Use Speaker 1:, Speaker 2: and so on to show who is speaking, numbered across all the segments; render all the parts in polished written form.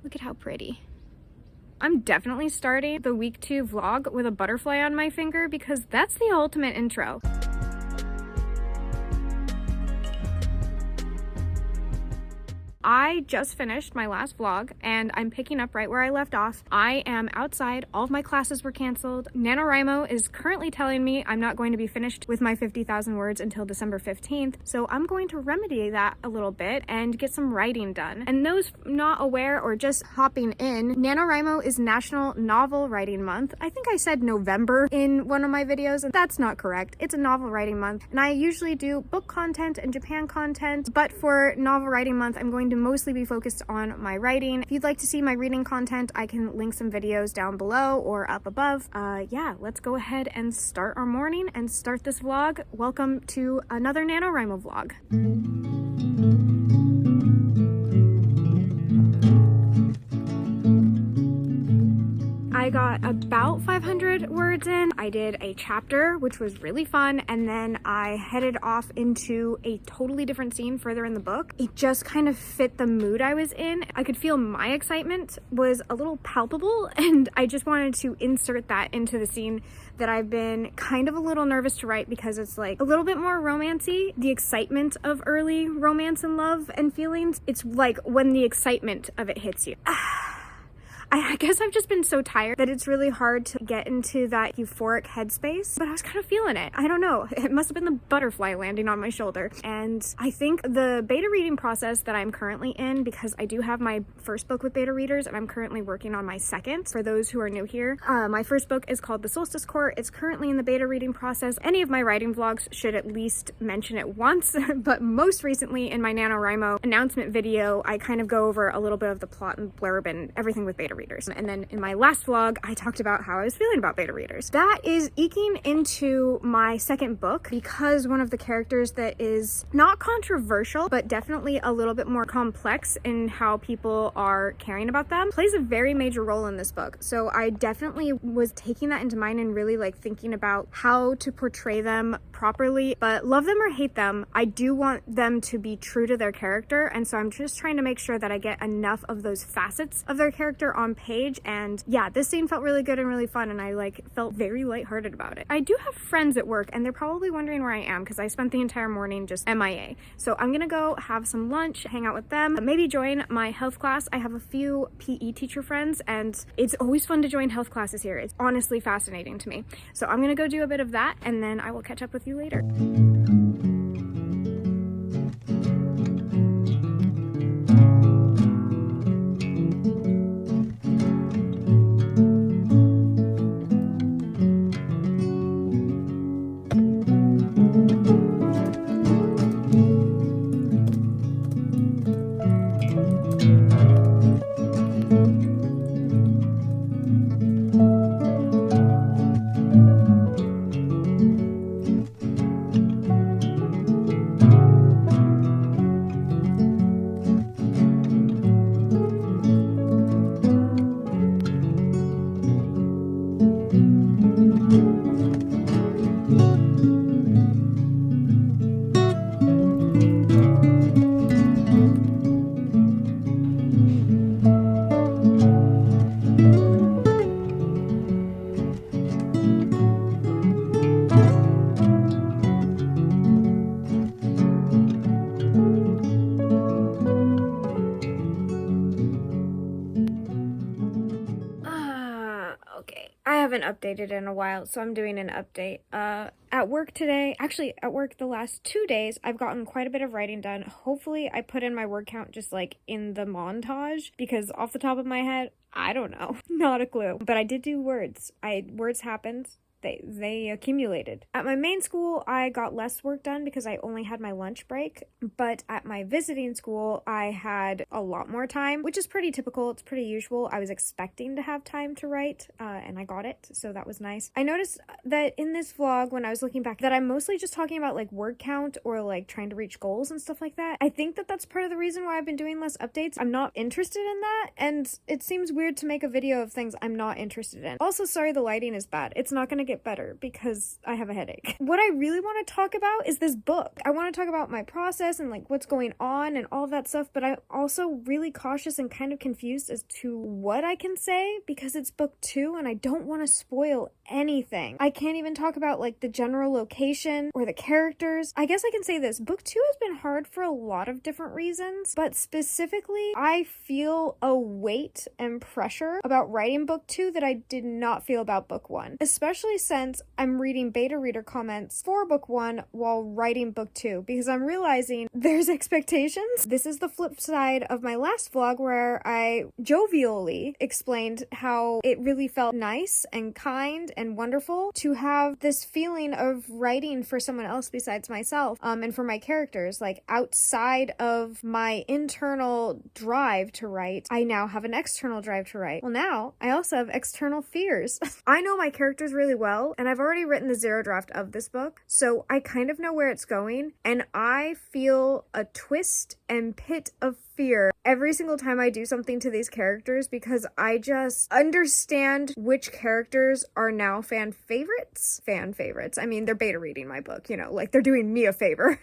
Speaker 1: Look at how pretty. I'm definitely starting the week 2 vlog with a butterfly on my finger because that's the ultimate intro. I just finished my last vlog and I'm picking up right where I left off. I am outside. All of my classes were canceled. NaNoWrimo is currently telling me I'm not going to be finished with my 50,000 words until December 15th. So I'm going to remedy that a little bit and get some writing done. And those not aware or just hopping in, NaNoWrimo is National Novel Writing Month. I think I said November in one of my videos, and that's not correct. It's a novel writing month. And I usually do book content and Japan content, but for novel writing month, I'm going to mostly be focused on my writing. If you'd like to see my reading content, I can link some videos down below or up above. Yeah, let's go ahead and start our morning and start this vlog. Welcome to another NaNoWrimo vlog. I got about 500 words in. I did a chapter, which was really fun, and then I headed off into a totally different scene further in the book. It just kind of fit the mood I was in. I could feel my excitement was a little palpable, and I just wanted to insert that into the scene that I've been kind of a little nervous to write because it's like a little bit more romancy. The excitement of early romance and love and feelings. It's like when the excitement of it hits you. I guess I've just been so tired that it's really hard to get into that euphoric headspace, but I was kind of feeling it. I don't know. It must have been the butterfly landing on my shoulder. And I think the beta reading process that I'm currently in, because I do have my first book with beta readers and I'm currently working on my second, for those who are new here. My first book is called The Solstice Court. It's currently in the beta reading process. Any of my writing vlogs should at least mention it once, but most recently in my NaNoWrimo announcement video, I kind of go over a little bit of the plot and blurb and everything with beta readers. And then in my last vlog, I talked about how I was feeling about beta readers. That is eking into my second book because one of the characters that is not controversial, but definitely a little bit more complex in how people are caring about them, plays a very major role in this book. So I definitely was taking that into mind and really like thinking about how to portray them properly. But love them or hate them, I do want them to be true to their character. And so I'm just trying to make sure that I get enough of those facets of their character on page. And yeah, this scene felt really good and really fun, and I like felt very lighthearted about it. I do have friends at work and they're probably wondering where I am because I spent the entire morning just MIA. So I'm gonna go have some lunch, hang out with them, maybe join my health class. I have a few PE teacher friends and it's always fun to join health classes here. It's honestly fascinating to me. So I'm gonna go do a bit of that and then I will catch up with you later. Haven't updated in a while, so I'm doing an update. At work today, actually at work the last 2 days, I've gotten quite a bit of writing done. Hopefully I put in my word count just like in the montage, because off the top of my head, I don't know, not a clue. But I did do words. Words happened. They accumulated. At my main school, I got less work done because I only had my lunch break, but at my visiting school, I had a lot more time, which is pretty typical. It's pretty usual. I was expecting to have time to write, and I got it, so that was nice. I noticed that in this vlog, when I was looking back, that I'm mostly just talking about like word count or like trying to reach goals and stuff like that. I think that that's part of the reason why I've been doing less updates. I'm not interested in that, and it seems weird to make a video of things I'm not interested in. Also, sorry the lighting is bad. It's not gonna get get better because I have a headache. What I really want to talk about is this book. I want to talk about my process and like what's going on and all of that stuff, but I'm also really cautious and kind of confused as to what I can say because it's book 2 and I don't want to spoil anything. I can't even talk about like the general location or the characters. I guess I can say this. Book 2 has been hard for a lot of different reasons, but specifically, I feel a weight and pressure about writing book 2 that I did not feel about book 1, especially since I'm reading beta reader comments for book 1 while writing book 2 because I'm realizing there's expectations. This is the flip side of my last vlog where I jovially explained how it really felt nice and kind and wonderful to have this feeling of writing for someone else besides myself, and for my characters. Like outside of my internal drive to write, I now have an external drive to write. Well, now I also have external fears. I know my characters really well, and I've already written the zero draft of this book, so I kind of know where it's going, and I feel a twist and pit of fear every single time I do something to these characters because I just understand which characters are now fan favorites. I mean, they're beta reading my book, you know, like they're doing me a favor,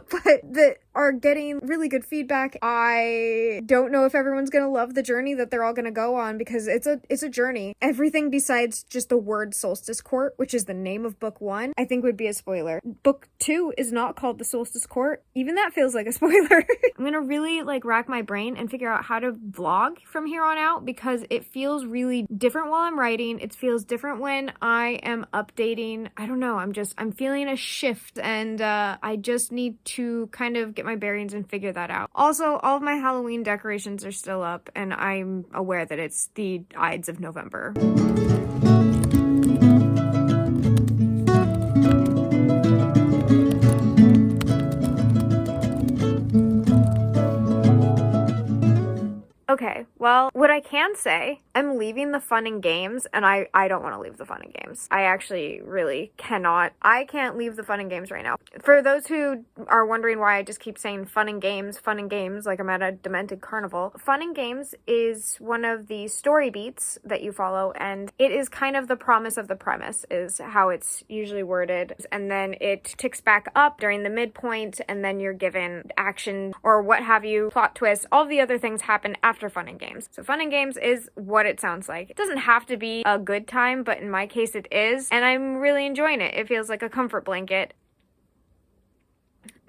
Speaker 1: but that are getting really good feedback. I don't know if everyone's gonna love the journey that they're all gonna go on because it's a journey. Everything besides just the word Solstice Court, which is the name of book 1, I think would be a spoiler. Book 2 is not called the Solstice Court. Even that feels like a spoiler. I'm gonna really like rack my brain and figure out how to vlog from here on out because it feels really different while I'm writing. It feels different when I am updating. I don't know. I'm feeling a shift and I just need to kind of get my bearings and figure that out. Also, all of my Halloween decorations are still up and I'm aware that it's the Ides of November. Okay, well, what I can say, I'm leaving the fun and games, and I don't want to leave the fun and games. I actually really cannot. I can't leave the fun and games right now. For those who are wondering why I just keep saying fun and games, like I'm at a demented carnival, fun and games is one of the story beats that you follow, and it is kind of the promise of the premise, is how it's usually worded, and then it ticks back up during the midpoint, and then you're given action or what have you, plot twists, all the other things happen after fun and games. So fun and games is what it sounds like. It doesn't have to be a good time, but in my case it is, and I'm really enjoying it. It feels like a comfort blanket.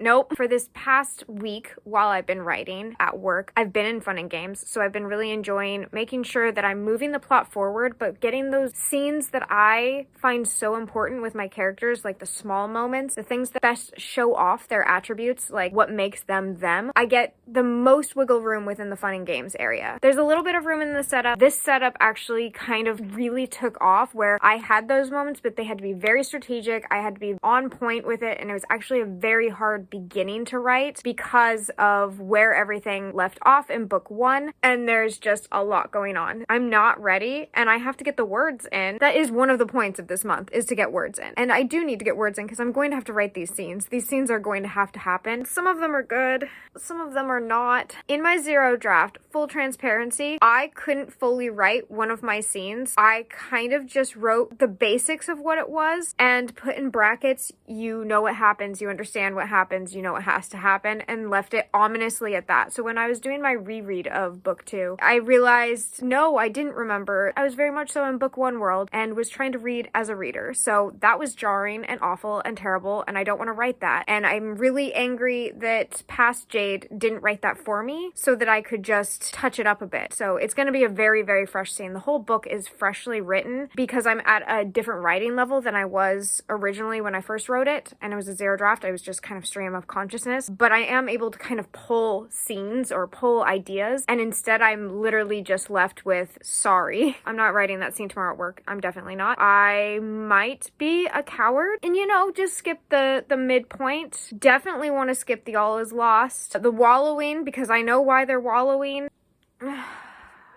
Speaker 1: Nope. For this past week while I've been writing at work, I've been in fun and games, so I've been really enjoying making sure that I'm moving the plot forward, but getting those scenes that I find so important with my characters, like the small moments, the things that best show off their attributes, like what makes them them. I get the most wiggle room within the fun and games area. There's a little bit of room in the setup. This setup actually kind of really took off where I had those moments, but they had to be very strategic. I had to be on point with it, and it was actually a very hard beginning to write because of where everything left off in book 1, and there's just a lot going on. I'm not ready, and I have to get the words in. That is one of the points of this month, is to get words in. And I do need to get words in because I'm going to have to write these scenes. These scenes are going to happen. Some of them are good, some of them are not. In my zero draft, full transparency, I couldn't fully write one of my scenes. I kind of just wrote the basics of what it was and put in brackets, you know what happens, you understand what happens, you know what has to happen, and left it ominously at that. So when I was doing my reread of book 2, I realized, no, I didn't remember. I was very much so in book 1 world and was trying to read as a reader. So that was jarring and awful and terrible, and I don't want to write that. And I'm really angry that past Jade didn't write that for me so that I could just touch it up a bit. So it's going to be a very, very fresh scene. The whole book is freshly written because I'm at a different writing level than I was originally when I first wrote it, and it was a zero draft. I was just kind of stream of consciousness, but I am able to kind of pull scenes or pull ideas, and instead I'm literally just left with, sorry, I'm not writing that scene tomorrow at work. I'm definitely not. I might be a coward and, you know, just skip the midpoint. Definitely want to skip the all is lost, the wallowing, because I know why they're wallowing.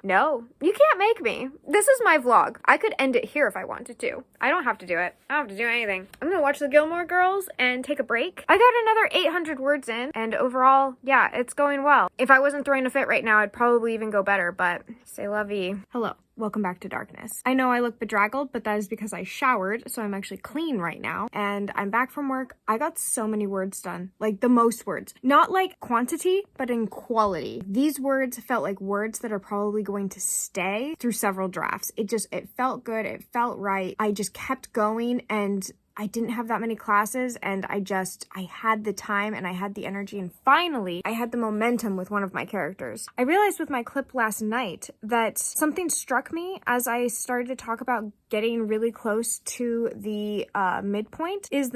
Speaker 1: No, you can't make me. This is my vlog. I could end it here if I wanted to. I don't have to do it. I don't have to do anything. I'm gonna watch the Gilmore Girls and take a break. I got another 800 words in, and overall, yeah, it's going well. If I wasn't throwing a fit right now, I'd probably even go better, but c'est la vie. Hello. Welcome back to darkness. I know I look bedraggled, but that is because I showered, so I'm actually clean right now, and I'm back from work. I got so many words done, like the most words. Not like quantity, but in quality. These words felt like words that are probably going to stay through several drafts. It felt good, it felt right. I just kept going, and I didn't have that many classes, and I had the time and I had the energy, and finally I had the momentum with one of my characters. I realized with my clip last night that something struck me as I started to talk about getting really close to the midpoint is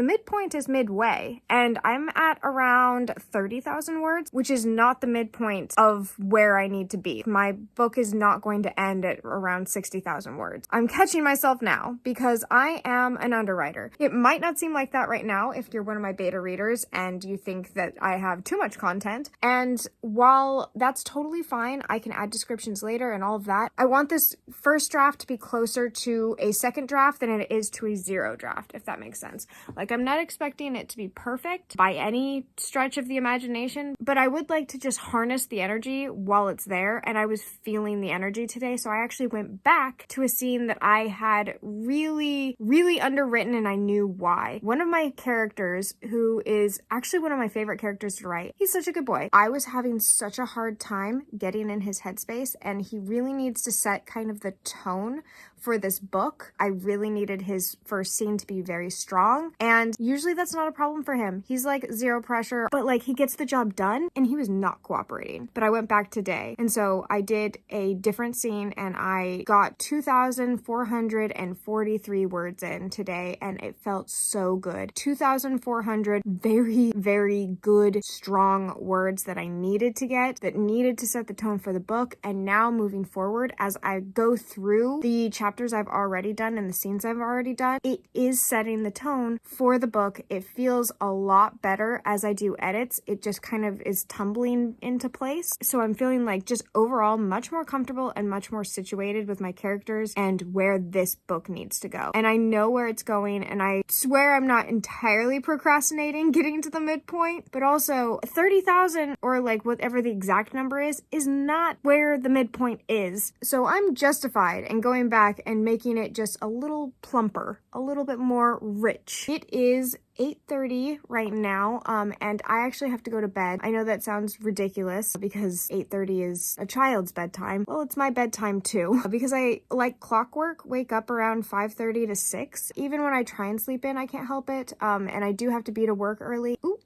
Speaker 1: midway, and I'm at around 30,000 words, which is not the midpoint of where I need to be. My book is not going to end at around 60,000 words. I'm catching myself now because I am an underwriter. It might not seem like that right now if you're one of my beta readers and you think that I have too much content. And while that's totally fine, I can add descriptions later and all of that. I want this first draft to be closer to a second draft than it is to a zero draft, if that makes sense. Like, I'm not expecting it to be perfect by any stretch of the imagination, but I would like to just harness the energy while it's there. And I was feeling the energy today, so I actually went back to a scene that I had really, really underwritten, and I knew why. One of my characters, who is actually one of my favorite characters to write, he's such a good boy. I was having such a hard time getting in his headspace, and he really needs to set kind of the tone for this book. I really needed his first scene to be very strong, and usually that's not a problem for him. He's like zero pressure, but like he gets the job done, and he was not cooperating. But I went back today, and so I did a different scene, and I got 2,443 words in today, and it felt so good. 2,400 very, very good, strong words that I needed to get, that needed to set the tone for the book. And now moving forward, as I go through the chapters I've already done and the scenes I've already done, it is setting the tone for the book. It feels a lot better as I do edits. It just kind of is tumbling into place. So I'm feeling like just overall much more comfortable and much more situated with my characters and where this book needs to go. And I know where it's going, and I swear I'm not entirely procrastinating getting to the midpoint, but also 30,000, or like whatever the exact number is not where the midpoint is. So I'm justified in going back and making it just a little plumper, a little bit more rich. It is 8:30 right now, and I actually have to go to bed. I know that sounds ridiculous because 8:30 is a child's bedtime. Well, it's my bedtime too, because I, like clockwork, wake up around 5:30 to 6. Even when I try and sleep in, I can't help it, and I do have to be to work early. Ooh.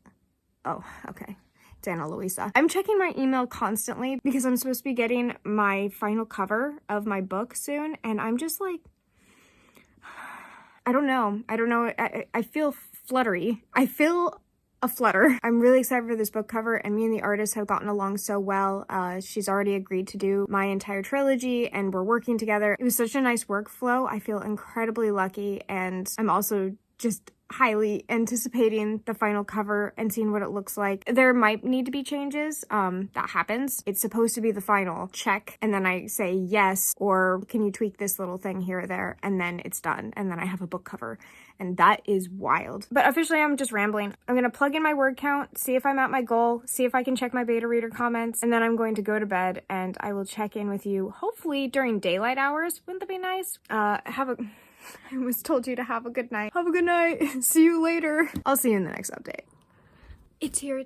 Speaker 1: Oh, okay. It's Ana Luisa. I'm checking my email constantly because I'm supposed to be getting my final cover of my book soon, and I'm just like, I don't know. I feel fluttery. I feel a flutter. I'm really excited for this book cover, and me and the artist have gotten along so well. She's already agreed to do my entire trilogy, and we're working together. It was such a nice workflow. I feel incredibly lucky, and I'm also just highly anticipating the final cover and seeing what it looks like. There might need to be changes. That happens. It's supposed to be the final check, and then I say yes, or can you tweak this little thing here or there, and then it's done, and then I have a book cover, and that is wild. But officially, I'm just rambling. I'm gonna plug in my word count, see if I'm at my goal, see if I can check my beta reader comments, and then I'm going to go to bed, and I will check in with you hopefully during daylight hours. Wouldn't that be nice? I almost told you to have a good night. Have a good night. See you later. I'll see you in the next update. It's here.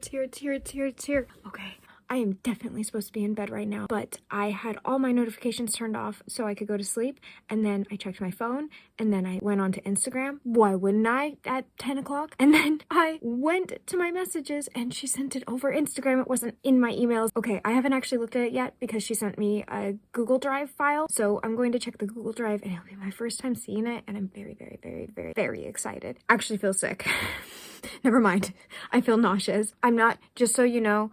Speaker 1: Okay. I am definitely supposed to be in bed right now, but I had all my notifications turned off so I could go to sleep, and then I checked my phone, and then I went onto Instagram. Why wouldn't I at 10 o'clock? And then I went to my messages, and she sent it over Instagram. It wasn't in my emails. Okay, I haven't actually looked at it yet because she sent me a Google Drive file, so I'm going to check the Google Drive, and it'll be my first time seeing it, and I'm very, very, very, very, very excited. Actually feel sick. Never mind. I feel nauseous. I'm not, just so you know,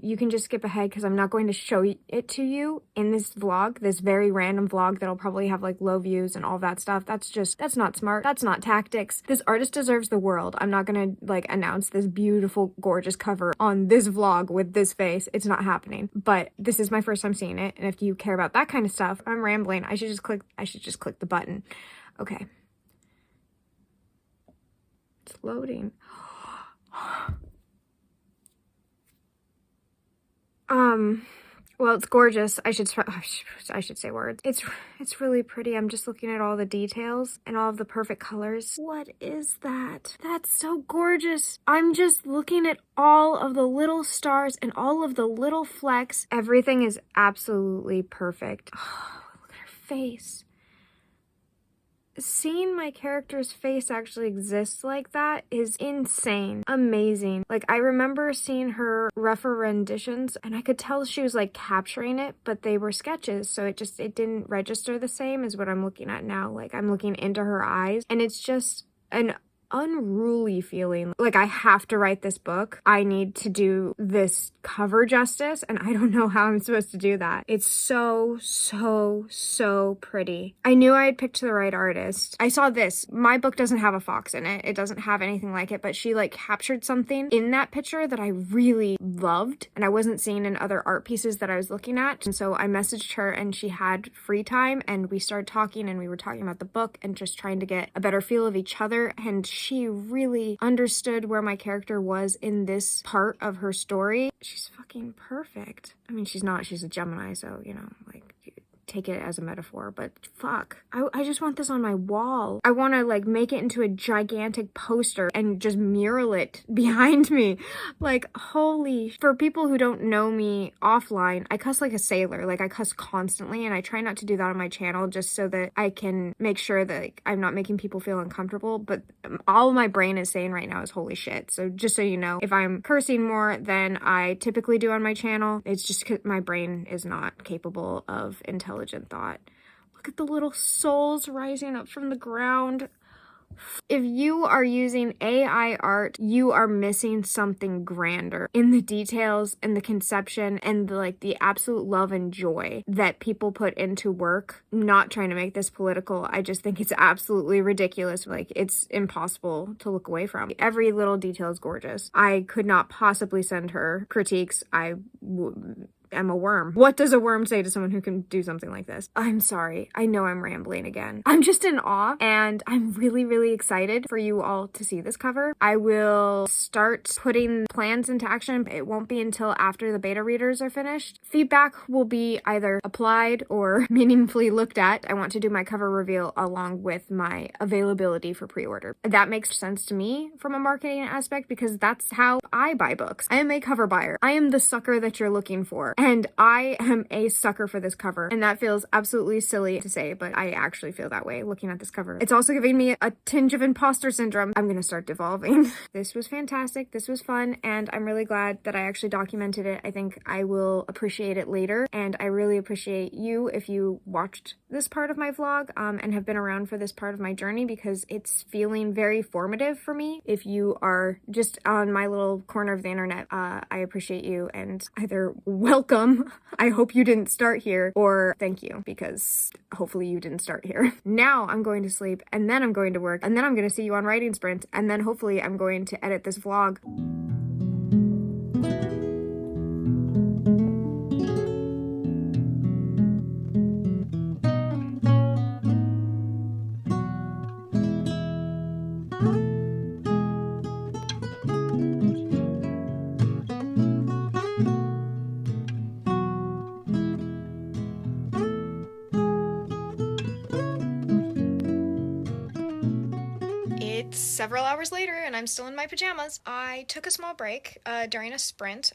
Speaker 1: you can just skip ahead because I'm not going to show it to you in this vlog, this very random vlog that'll probably have like low views and all that stuff. That's not smart. That's not tactics. This artist deserves the world. I'm not gonna like announce this beautiful, gorgeous cover on this vlog with this face. It's not happening. But this is my first time seeing it, and if you care about that kind of stuff, I'm rambling. I should just click the button. Okay. It's loading. Well, it's gorgeous. I should say words. It's really pretty. I'm just looking at all the details and all of the perfect colors. What is that? That's so gorgeous. I'm just looking at all of the little stars and all of the little flecks. Everything is absolutely perfect. Oh, look at her face. Seeing my character's face actually exist like that is insane. Amazing. Like, I remember seeing her rougher renditions and I could tell she was like capturing it, but they were sketches, so it didn't register the same as what I'm looking at now. Like, I'm looking into her eyes and it's just an unruly feeling. Like, I have to write this book. I need to do this cover justice, and I don't know how I'm supposed to do that. It's so, so, so pretty. I knew I had picked the right artist. I saw this. My book doesn't have a fox in it. It doesn't have anything like it, but she like captured something in that picture that I really loved, and I wasn't seeing in other art pieces that I was looking at. And so I messaged her and she had free time and we started talking, and we were talking about the book and just trying to get a better feel of each other, and she really understood where my character was in this part of her story. She's fucking perfect. I mean, she's not, she's a Gemini, so, you know, like, take it as a metaphor, but fuck. I just want this on my wall. I want to like make it into a gigantic poster and just mural it behind me. Like, holy, for people who don't know me offline, I cuss like a sailor. Like, I cuss constantly, and I try not to do that on my channel just so that I can make sure that like, I'm not making people feel uncomfortable, but all my brain is saying right now is holy shit. So just so you know, if I'm cursing more than I typically do on my channel, it's just because my brain is not capable of intelligent thought. Look at the little souls rising up from the ground. If you are using AI art, you are missing something grander in the details and the conception and the absolute love and joy that people put into work. I'm not trying to make this political. I just think it's absolutely ridiculous. Like, it's impossible to look away from. Every little detail is gorgeous. I could not possibly send her critiques. I'm a worm. What does a worm say to someone who can do something like this? I'm sorry. I know I'm rambling again. I'm just in awe, and I'm really, really excited for you all to see this cover. I will start putting plans into action. It won't be until after the beta readers are finished. Feedback will be either applied or meaningfully looked at. I want to do my cover reveal along with my availability for pre-order. That makes sense to me from a marketing aspect because that's how I buy books. I am a cover buyer. I am the sucker that you're looking for. And I am a sucker for this cover. And that feels absolutely silly to say, but I actually feel that way looking at this cover. It's also giving me a tinge of imposter syndrome. I'm gonna start devolving. This was fantastic. This was fun. And I'm really glad that I actually documented it. I think I will appreciate it later. And I really appreciate you if you watched this part of my vlog and have been around for this part of my journey, because it's feeling very formative for me. If you are just on my little corner of the internet, I appreciate you, and either welcome, I hope you didn't start here, or thank you, because hopefully you didn't start here. Now I'm going to sleep, and then I'm going to work, and then I'm going to see you on Writing Sprint, and then hopefully I'm going to edit this vlog. Several hours later, and I'm still in my pajamas. I took a small break during a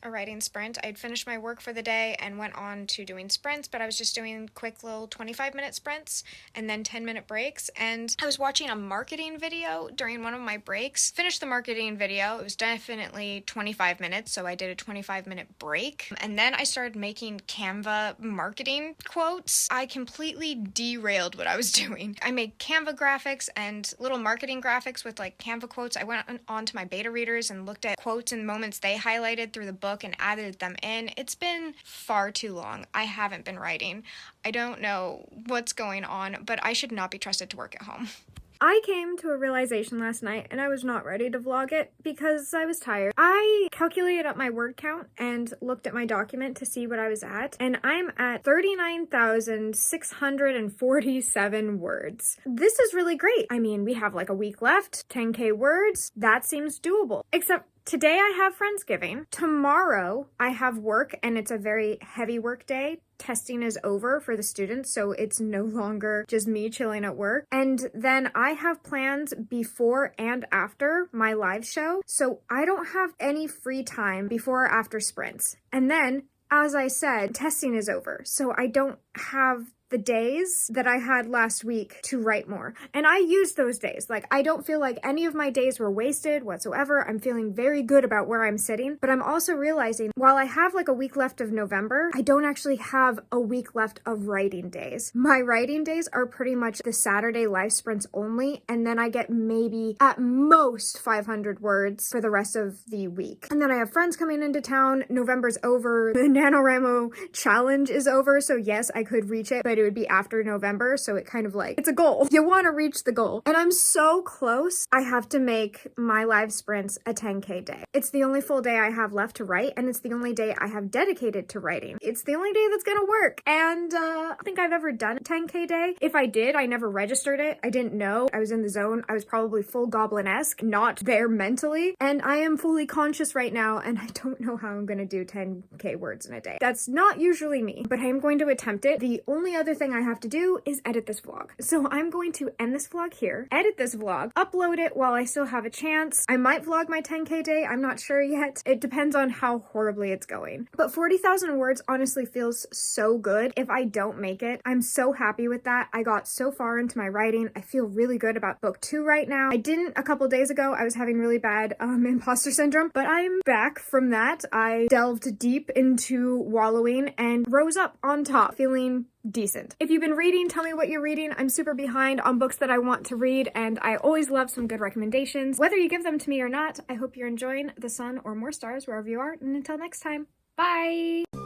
Speaker 1: writing sprint. I'd finished my work for the day and went on to doing sprints, but I was just doing quick little 25-minute sprints and then 10-minute breaks. And I was watching a marketing video during one of my breaks. Finished the marketing video. It was definitely 25 minutes, so I did a 25-minute break. And then I started making Canva marketing quotes. I completely derailed what I was doing. I made Canva graphics and little marketing graphics with like Canva quotes. I went on to my beta readers and looked at quotes and moments they highlighted through the book and added them in. It's been far too long. I haven't been writing. I don't know what's going on, but I should not be trusted to work at home. I came to a realization last night, and I was not ready to vlog it because I was tired. I calculated up my word count and looked at my document to see what I was at, and I'm at 39,647 words. This is really great. I mean, we have like a week left, 10K words. That seems doable. Except Today I have Friendsgiving. Tomorrow I have work, and it's a very heavy work day. Testing is over for the students, so it's no longer just me chilling at work. And then I have plans before and after my live show, so I don't have any free time before or after sprints. And then, as I said, testing is over, so I don't have the days that I had last week to write more. And I used those days. Like, I don't feel like any of my days were wasted whatsoever. I'm feeling very good about where I'm sitting, but I'm also realizing while I have like a week left of November, I don't actually have a week left of writing days. My writing days are pretty much the Saturday live sprints only, and then I get maybe at most 500 words for the rest of the week. And then I have friends coming into town. November's over. The NaNoWrimo challenge is over, so yes, I could reach it, but it would be after November, so it kind of like, it's a goal. You want to reach the goal. And I'm so close. I have to make my live sprints a 10K day. It's the only full day I have left to write, and it's the only day I have dedicated to writing. It's the only day that's gonna work. And I don't think I've ever done a 10K day. If I did, I never registered it. I didn't know. I was in the zone. I was probably full goblin-esque, not there mentally. And I am fully conscious right now, and I don't know how I'm gonna do 10K words in a day. That's not usually me, but I am going to attempt it. The only other thing I have to do is edit this vlog. So I'm going to end this vlog here, edit this vlog, upload it while I still have a chance. I might vlog my 10K day. I'm not sure yet. It depends on how horribly it's going. But 40,000 words honestly feels so good. If I don't make it, I'm so happy with that. I got so far into my writing. I feel really good about book 2 right now. I didn't a couple days ago. I was having really bad imposter syndrome, but I'm back from that. I delved deep into wallowing and rose up on top, feeling decent. If you've been reading, tell me what you're reading. I'm super behind on books that I want to read, and I always love some good recommendations. Whether you give them to me or not, I hope you're enjoying the sun or more stars wherever you are, and until next time, bye!